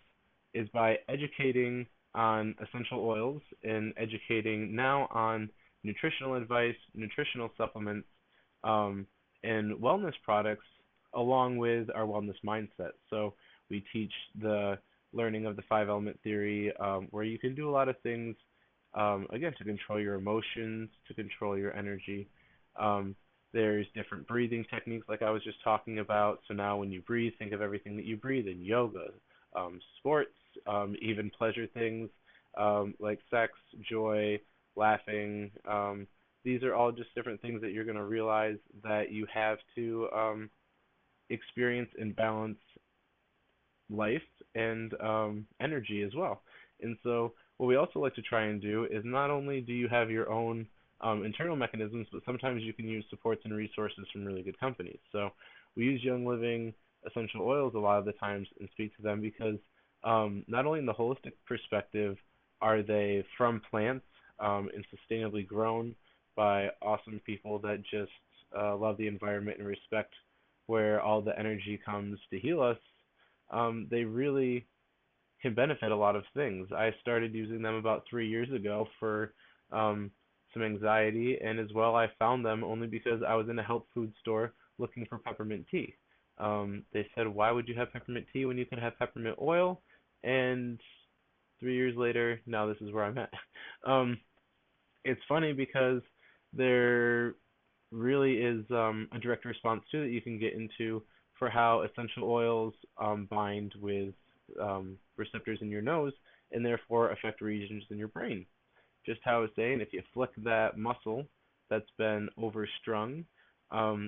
is by educating on essential oils and educating now on nutritional advice, nutritional supplements, and wellness products along with our wellness mindset. So we teach the learning of the five element theory, where you can do a lot of things, again, to control your emotions, to control your energy. There's different breathing techniques like I was just talking about. So now when you breathe, think of everything that you breathe in: yoga, sports, even pleasure things like sex, joy, laughing. These are all just different things that you're going to realize that you have to experience and balance life and energy as well. And so what we also like to try and do is not only do you have your own internal mechanisms, but sometimes you can use supports and resources from really good companies. So we use Young Living essential oils a lot of the times and speak to them because not only in the holistic perspective are they from plants and sustainably grown by awesome people that just love the environment and respect where all the energy comes to heal us, they really can benefit a lot of things. I started using them about 3 years ago for some anxiety, and as well I found them only because I was in a health food store looking for peppermint tea. They said, why would you have peppermint tea when you can have peppermint oil? And 3 years later, now this is where I'm at. Um, it's funny because there really is a direct response to that you can get into for how essential oils bind with receptors in your nose and therefore affect regions in your brain. Just how I was saying, if you flick that muscle that's been overstrung,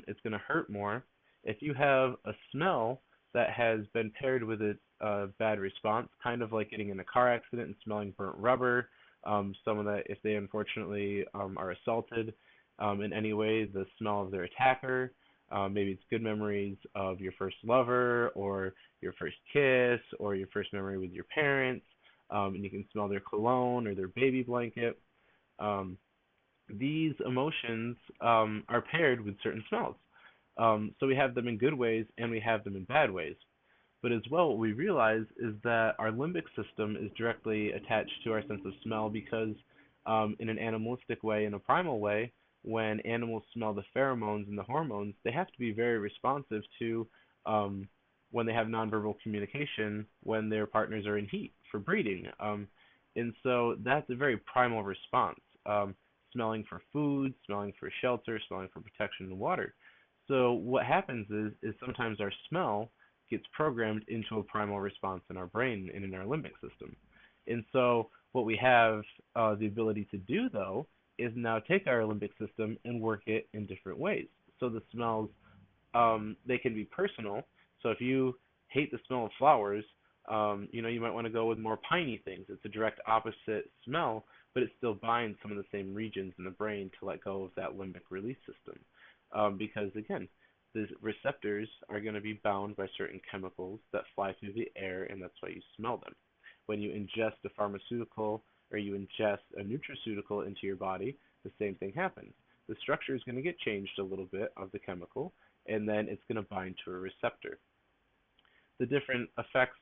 it's going to hurt more. If you have a smell that has been paired with a bad response, kind of like getting in a car accident and smelling burnt rubber, someone that if they unfortunately are assaulted in any way, the smell of their attacker, maybe it's good memories of your first lover or your first kiss or your first memory with your parents, and you can smell their cologne or their baby blanket. Um, these emotions are paired with certain smells. So we have them in good ways and we have them in bad ways. But as well, what we realize is that our limbic system is directly attached to our sense of smell because, in an animalistic way, in a primal way, when animals smell the pheromones and the hormones, they have to be very responsive to um, when they have nonverbal communication when their partners are in heat for breeding. And so that's a very primal response. Smelling for food, smelling for shelter, smelling for protection and water. So what happens is sometimes our smell gets programmed into a primal response in our brain and in our limbic system. And so what we have the ability to do though is now take our limbic system and work it in different ways. So the smells they can be personal. So if you hate the smell of flowers, you might want to go with more piney things. It's a direct opposite smell, but it still binds some of the same regions in the brain to let go of that limbic release system. Because again, the receptors are going to be bound by certain chemicals that fly through the air, and that's why you smell them. When you ingest a pharmaceutical or you ingest a nutraceutical into your body, the same thing happens. The structure is going to get changed a little bit of the chemical, and then it's going to bind to a receptor. The different effects,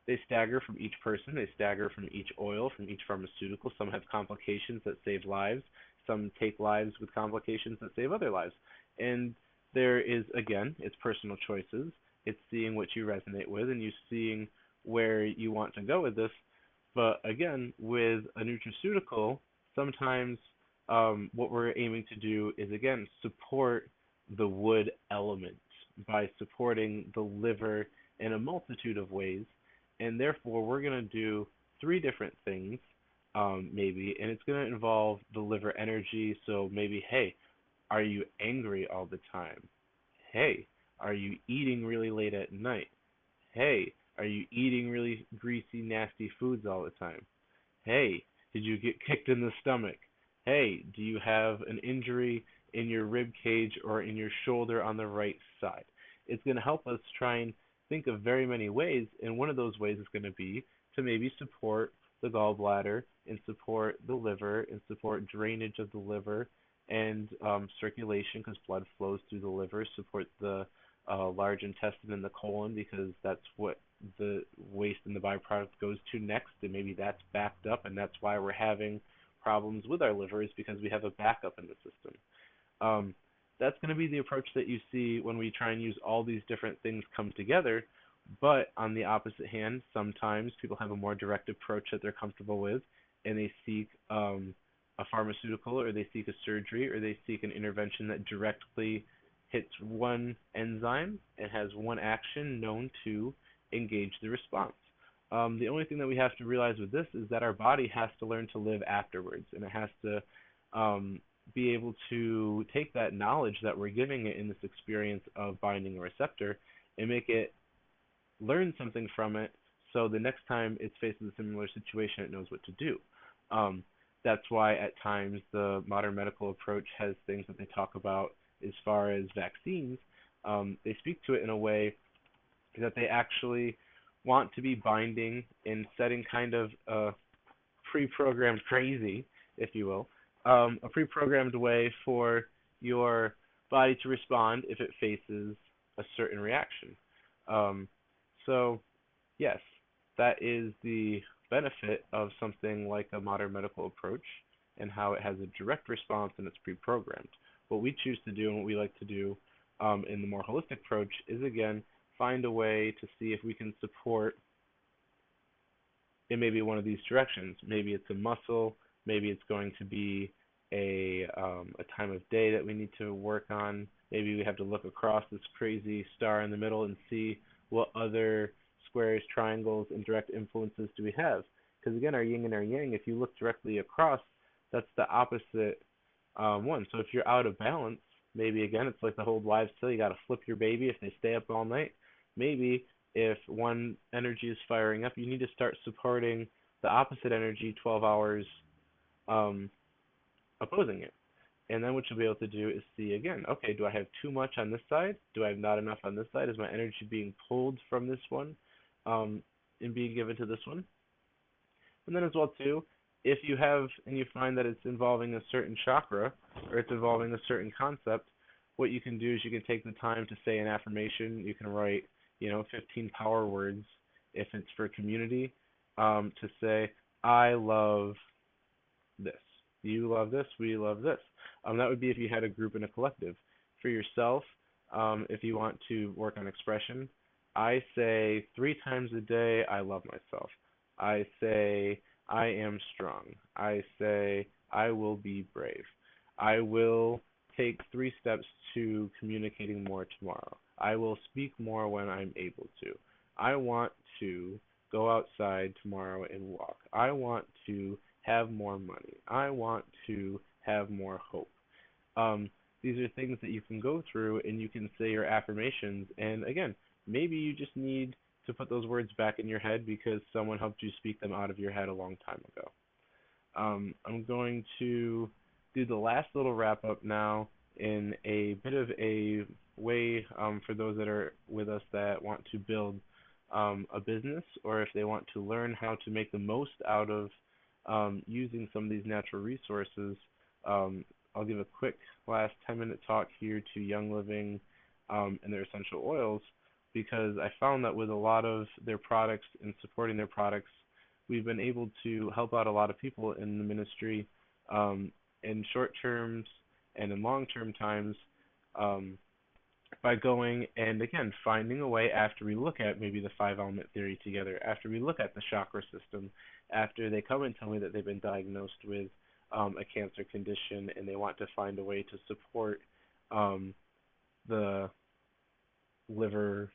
they stagger from each person, they stagger from each oil, from each pharmaceutical. Some have complications that save lives, some take lives with complications that save other lives. And there is, again, it's personal choices. It's seeing what you resonate with and you seeing where you want to go with this. But again, with a nutraceutical, sometimes what we're aiming to do is, again, support the wood element by supporting the liver in a multitude of ways. And therefore, we're going to do three different things, maybe, and it's going to involve the liver energy. So maybe, hey, are you angry all the time? Hey, are you eating really late at night? Hey, are you eating really greasy, nasty foods all the time? Hey, did you get kicked in the stomach? Hey, do you have an injury in your rib cage or in your shoulder on the right side? It's going to help us try and think of very many ways, and one of those ways is going to be to maybe support the gallbladder and support the liver and support drainage of the liver and circulation because blood flows through the liver, support the large intestine and the colon because that's what the waste and the byproduct goes to next, and maybe that's backed up, and that's why we're having problems with our livers because we have a backup in the system. Um, that's going to be the approach that you see when we try and use all these different things come together. But on the opposite hand, sometimes people have a more direct approach that they're comfortable with, and they seek a pharmaceutical, or they seek a surgery, or they seek an intervention that directly hits one enzyme and has one action known to engage the response. The only thing that we have to realize with this is that our body has to learn to live afterwards, and it has to be able to take that knowledge that we're giving it in this experience of binding a receptor and make it learn something from it so the next time it's faced with a similar situation, it knows what to do. That's why at times the modern medical approach has things that they talk about as far as vaccines. They speak to it in a way that they actually want to be binding and setting kind of a pre-programmed crazy, if you will, a pre-programmed way for your body to respond if it faces a certain reaction. So, yes, that is the benefit of something like a modern medical approach and how it has a direct response and it's pre-programmed. What we choose to do and what we like to do in the more holistic approach is, again, find a way to see if we can support in maybe one of these directions. Maybe it's a muscle, maybe it's going to be a time of day that we need to work on. Maybe we have to look across this crazy star in the middle and see what other squares, triangles, and direct influences do we have. Because again, our yin and our yang, if you look directly across, that's the opposite one. So if you're out of balance, maybe again, it's like the whole wives' tale, you got to flip your baby if they stay up all night. Maybe if one energy is firing up, you need to start supporting the opposite energy 12 hours um, opposing it. And then what you'll be able to do is see again, okay, do I have too much on this side? Do I have not enough on this side? Is my energy being pulled from this one and being given to this one? And then as well too, if you have and you find that it's involving a certain chakra or it's involving a certain concept, what you can do is you can take the time to say an affirmation. You can write, 15 power words if it's for community, to say, I love this. You love this, we love this. That would be if you had a group and a collective. For yourself, if you want to work on expression, I say 3 times a day, I love myself. I say, I am strong. I say, I will be brave. I will take 3 steps to communicating more tomorrow. I will speak more when I'm able to. I want to go outside tomorrow and walk. I want to have more money. I want to have more hope. Um, these are things that you can go through and you can say your affirmations. And again, maybe you just need to put those words back in your head because someone helped you speak them out of your head a long time ago. I'm going to do the last little wrap up now in a bit of a way for those that are with us that want to build a business or if they want to learn how to make the most out of using some of these natural resources. I'll give a quick last 10-minute talk here to Young Living and their essential oils because I found that with a lot of their products and supporting their products, we've been able to help out a lot of people in the ministry in short terms and in long term times by going and again finding a way after we look at maybe the 5 element theory together, after we look at the chakra system, after they come and tell me that they've been diagnosed with a cancer condition and they want to find a way to support the liver,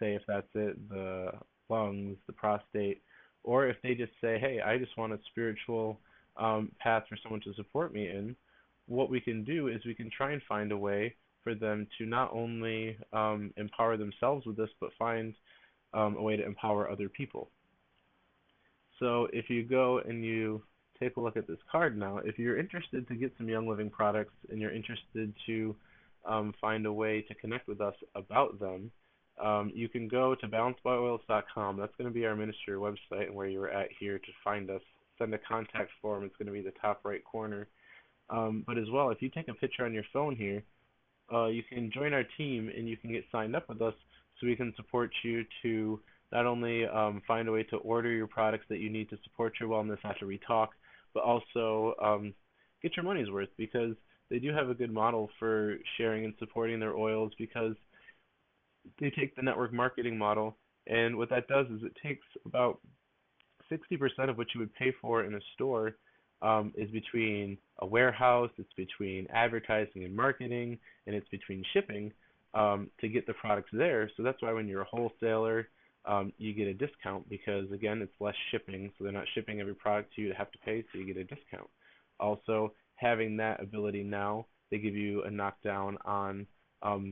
say if that's it, the lungs, the prostate, or if they just say, hey, I just want a spiritual path for someone to support me in, what we can do is we can try and find a way for them to not only empower themselves with this, but find a way to empower other people. So if you go and you take a look at this card now, if you're interested to get some Young Living products and you're interested to find a way to connect with us about them, you can go to balancebyoils.com. That's going to be our ministry website and where you were at here to find us. Send a contact form. It's going to be the top right corner. But as well, if you take a picture on your phone here, you can join our team and you can get signed up with us so we can support you to not only find a way to order your products that you need to support your wellness after we talk, but also get your money's worth because they do have a good model for sharing and supporting their oils because they take the network marketing model, and what that does is it takes about 60% of what you would pay for in a store is between a warehouse, it's between advertising and marketing, and it's between shipping to get the products there. So that's why when you're a wholesaler, you get a discount because, again, it's less shipping, so they're not shipping every product to you to have to pay, so you get a discount. Also, having that ability now, they give you a knockdown on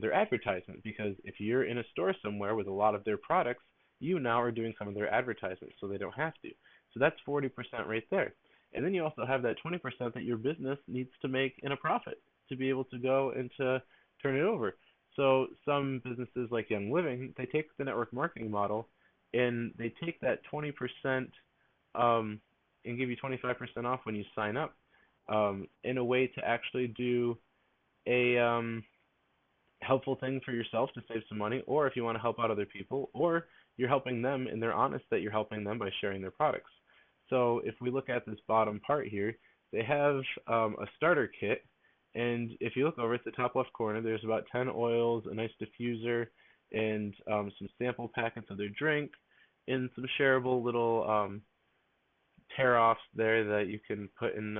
their advertisement because if you're in a store somewhere with a lot of their products, you now are doing some of their advertisements, so they don't have to. So that's 40% right there. And then you also have that 20% that your business needs to make in a profit to be able to go and to turn it over. So some businesses like Young Living, they take the network marketing model and they take that 20% and give you 25% off when you sign up in a way to actually do a helpful thing for yourself to save some money, or if you want to help out other people, or you're helping them and they're honest that you're helping them by sharing their products. So if we look at this bottom part here, they have a starter kit, and if you look over at the top left corner, there's about 10 oils, a nice diffuser, and some sample packets of their drink, and some shareable little tear-offs there that you can put in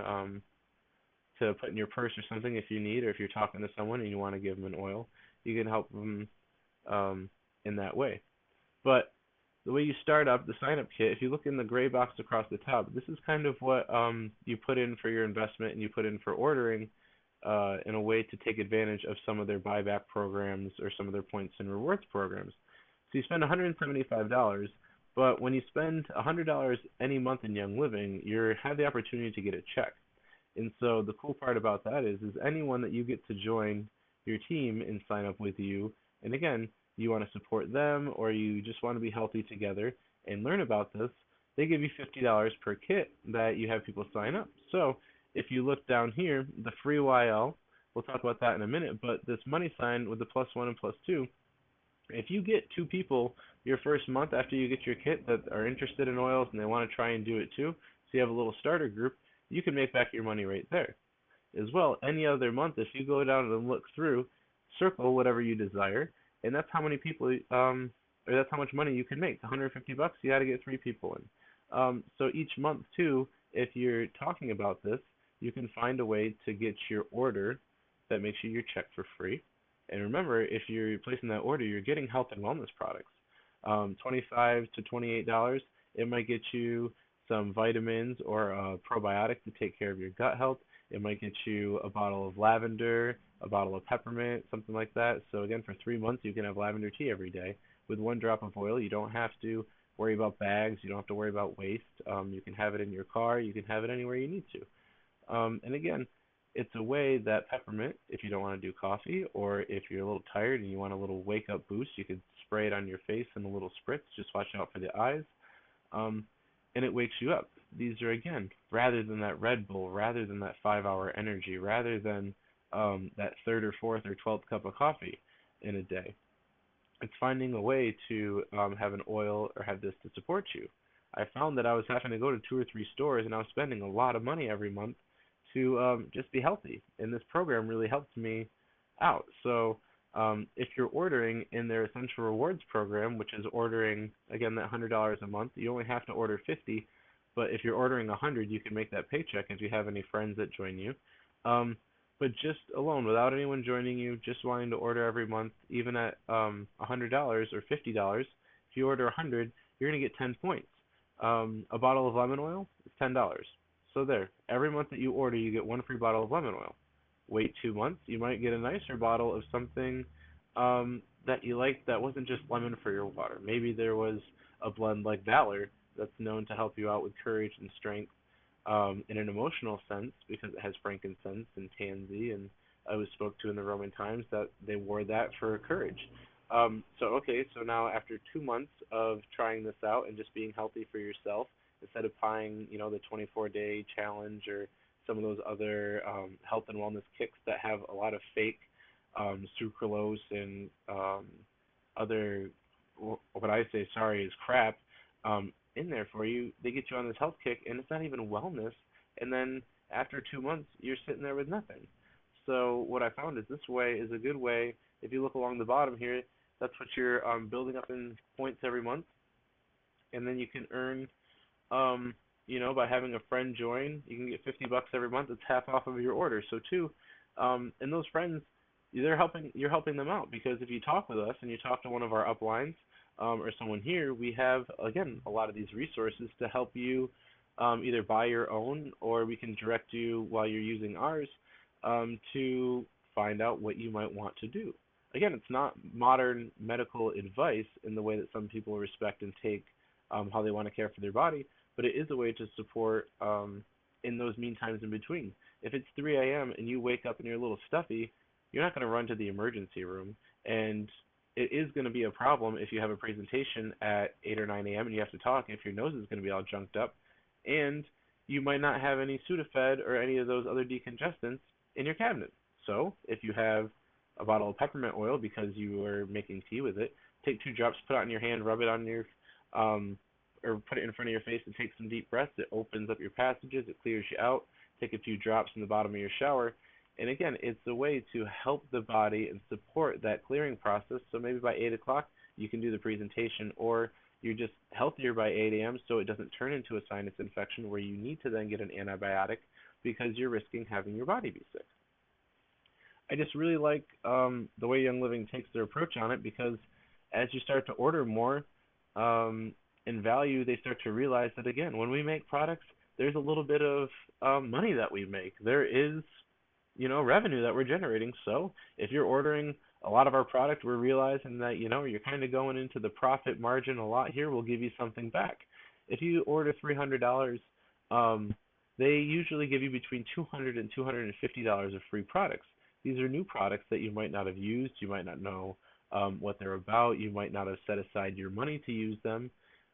to put in your purse or something if you need, or if you're talking to someone and you want to give them an oil, you can help them in that way. But the way you start up the sign-up kit, if you look in the gray box across the top, this is kind of what you put in for your investment and you put in for ordering in a way to take advantage of some of their buyback programs or some of their points and rewards programs. So you spend $175, but when you spend $100 any month in Young Living, you have the opportunity to get a check. And so the cool part about that is anyone that you get to join your team and sign up with you, and again, you want to support them or you just want to be healthy together and learn about this, they give you $50 per kit that you have people sign up. So if you look down here, the free YL, we'll talk about that in a minute, but this money sign with the +1 and +2, if you get 2 people your first month after you get your kit that are interested in oils and they want to try and do it too, so you have a little starter group, you can make back your money right there. As well, any other month, if you go down and look through, circle whatever you desire, and that's how many people, or that's how much money you can make. $150, you got to get 3 people in. So each month too, if you're talking about this, you can find a way to get your order that makes you your check for free. And remember, if you're placing that order, you're getting health and wellness products. $25 to $28, it might get you some vitamins or a probiotic to take care of your gut health. It might get you a bottle of lavender, a bottle of peppermint, something like that. So again, for 3 months, you can have lavender tea every day with 1 drop of oil. You don't have to worry about bags. You don't have to worry about waste. You can have it in your car. You can have it anywhere you need to. And again, it's a way that peppermint, if you don't want to do coffee, or if you're a little tired and you want a little wake-up boost, you could spray it on your face in a little spritz. Just watch out for the eyes. And it wakes you up. These are, again, rather than that Red Bull, rather than that 5-hour energy, rather than that 3rd or 4th or 12th cup of coffee in a day. It's finding a way to have an oil or have this to support you. I found that I was having to go to 2 or 3 stores and I was spending a lot of money every month to just be healthy. And this program really helped me out. So if you're ordering in their Essential Rewards program, which is ordering, again, that $100 a month, you only have to order 50, but if you're ordering 100, you can make that paycheck if you have any friends that join you. But just alone, without anyone joining you, just wanting to order every month, even at $100 or $50, if you order 100, you're going to get 10 points. A bottle of lemon oil is $10. So there, every month that you order, you get 1 free bottle of lemon oil. Wait 2 months, you might get a nicer bottle of something that you like that wasn't just lemon for your water. Maybe there was a blend like Valor that's known to help you out with courage and strength in an emotional sense because it has frankincense and tansy, and I was spoke to in the Roman times that they wore that for courage. So now after 2 months of trying this out and just being healthy for yourself, instead of buying, the 24-day challenge or some of those other health and wellness kits that have a lot of fake sucralose and other, what I say, sorry, is crap in there for you. They get you on this health kick, and it's not even wellness. And then after 2 months, you're sitting there with nothing. So what I found is this way is a good way. If you look along the bottom here, that's what you're building up in points every month, and then you can earn by having a friend join, you can get $50 every month. It's half off of your order. So too, and those friends, you're helping them out because if you talk with us and you talk to one of our uplines or someone here, we have again a lot of these resources to help you either buy your own or we can direct you while you're using ours to find out what you might want to do. Again, it's not modern medical advice in the way that some people respect and take how they want to care for their body, but it is a way to support in those mean times in between. If it's 3 a.m. and you wake up and you're a little stuffy, you're not going to run to the emergency room. And it is going to be a problem if you have a presentation at 8 or 9 a.m. and you have to talk, if your nose is going to be all junked up. And you might not have any Sudafed or any of those other decongestants in your cabinet. So if you have a bottle of peppermint oil because you are making tea with it, take 2 drops, put it on your hand, rub it on your or put it in front of your face and take some deep breaths. It opens up your passages, it clears you out. Take a few drops in the bottom of your shower. And again, it's a way to help the body and support that clearing process. So maybe by 8 o'clock, you can do the presentation, or you're just healthier by 8 a.m. so it doesn't turn into a sinus infection where you need to then get an antibiotic because you're risking having your body be sick. I just really like the way Young Living takes their approach on it, because as you start to order more in value, they start to realize that, again, when we make products, there's a little bit of money that we make. There is, revenue that we're generating. So if you're ordering a lot of our product, we're realizing that, you're kind of going into the profit margin a lot here. We'll give you something back. If you order $300, they usually give you between $200 and $250 of free products. These are new products that you might not have used. You might not know what they're about. You might not have set aside your money to use them.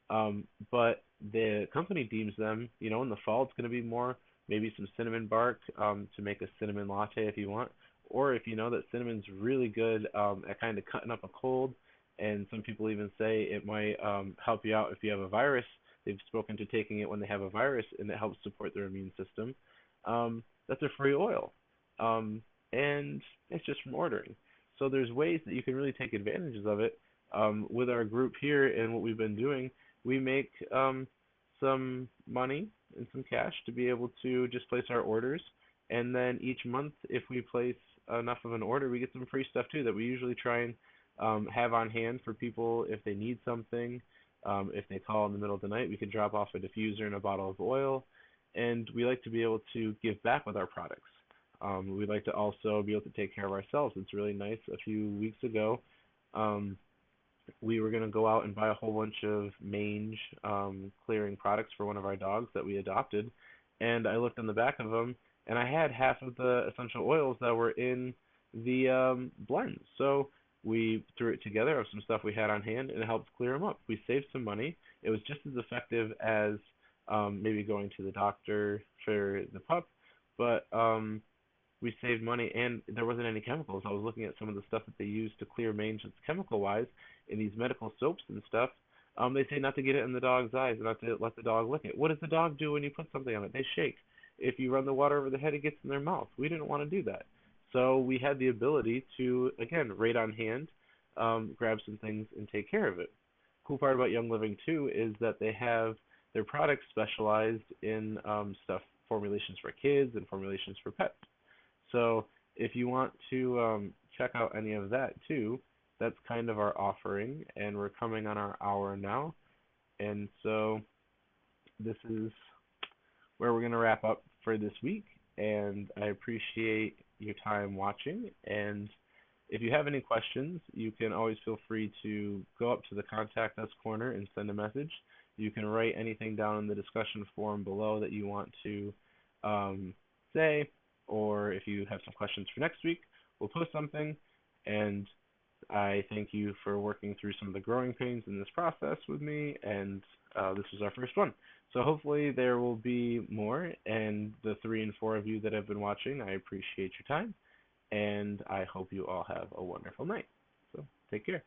But the company deems them, in the fall it's going to be more, maybe some cinnamon bark to make a cinnamon latte if you want. Or if you know that cinnamon's really good at kind of cutting up a cold, and some people even say it might help you out if you have a virus. They've spoken to taking it when they have a virus, and it helps support their immune system. That's a free oil. And it's just from ordering. So there's ways that you can really take advantages of it. With our group here and what we've been doing, we make some money and some cash to be able to just place our orders. And then each month, if we place enough of an order, we get some free stuff too that we usually try and have on hand for people if they need something. If they call in the middle of the night, we can drop off a diffuser and a bottle of oil. And we like to be able to give back with our products. We'd like to also be able to take care of ourselves. It's really nice. A few weeks ago, we were going to go out and buy a whole bunch of mange clearing products for one of our dogs that we adopted. And I looked on the back of them, and I had half of the essential oils that were in the blend. So we threw it together of some stuff we had on hand, and it helped clear them up. We saved some money. It was just as effective as maybe going to the doctor for the pup, but we saved money, and there wasn't any chemicals. I was looking at some of the stuff that they use to clear mange that's chemical-wise in these medical soaps and stuff. They say not to get it in the dog's eyes, and not to let the dog lick it. What does the dog do when you put something on it? They shake. If you run the water over the head, it gets in their mouth. We didn't want to do that. So we had the ability to, again, right on hand, grab some things and take care of it. Cool part about Young Living, too, is that they have their products specialized in stuff, formulations for kids and formulations for pets. So if you want to check out any of that too, that's kind of our offering, and we're coming on our hour now. And so this is where we're going to wrap up for this week, and I appreciate your time watching. And if you have any questions, you can always feel free to go up to the Contact Us corner and send a message. You can write anything down in the discussion forum below that you want to say, or if you have some questions for next week, we'll post something. And I thank you for working through some of the growing pains in this process with me, and this was our first one. So hopefully there will be more, and the 3 and 4 of you that have been watching, I appreciate your time, and I hope you all have a wonderful night. So take care.